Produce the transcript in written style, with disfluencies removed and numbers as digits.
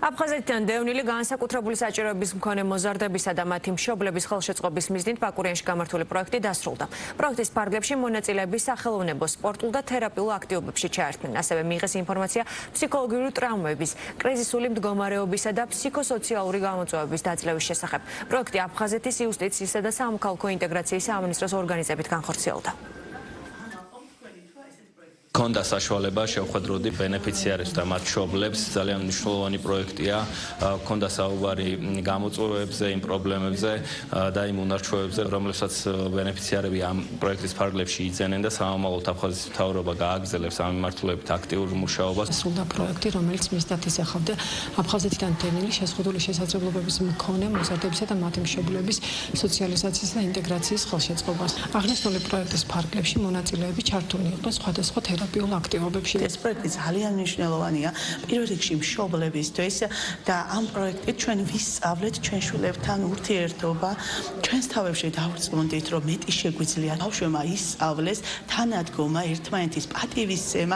აფხაზეთიდან დევნილი განსაკუთრებული საჭიროების მქონე მოზარდებისა და მათი მშობლების ხელშეწყობის მიზნით ბაკურიანში გამართული პროექტი დასრულდა. პროექტის ფარგლებში მონაწილეები სახელოვნებო, სპორტულ და თერაპიულ აქტივობებში ჩაერთნენ. ასევე მიიღეს ინფორმაცია ფსიქოლოგიური ტრაუმების, კრიზისული მდგომარეობისა და ფსიქოსოციალური გამოწვევების დაძლევის შესახებ. პროექტი აფხაზეთის იუსტიციისა და სამოქალაქო ინტეგრაციის სამინისტროს ორგანიზებით განხორციელდა. Konda საშუალება შევხვედროდი ბენეფიციარებს და მათ მშობლებს ძალიან მნიშვნელოვანი პროექტია. Konda საუბარი გამოწვევებზე, იმ პრობლემებზე და იმ უნარჩვევებზე, რომლებსაც ბენეფიციარები ამ პროექტის ფარგლებში იძენენ და სამომავლოდ აფხაზეთის მთავრობა გააგრძელებს ამ მიმართულებით აქტიურ მუშაობას. სრულდა პროექტი, რომელიც მისდათ ისახავდა აფხაზეთიდან დევნილი შეზღუდული შესაძლებლობების მქონე მოზარდებისა და მათი მშობლების სოციალიზაციის და ინტეგრაციის ხელშეწყობას. აღნიშნული პროექტის ფარგლებში მონაწილეები ჩართული იყვნენ სხვადასხვა თერაპიულ აქტივობებში. ეს პროექტი ძალიან მნიშვნელოვანია პირველ რიგში მშობლებისთვის და ამ პროექტით ჩვენ ვისწავლეთ ჩვენ შვილებთან ურთიერთობა. ჩვენს თავებში დავრწმუნდით, რომ მეტი შეგვიძლია ბავშვებმა ისწავლეს თანადგომა, ერთმანეთის პატივისცემა.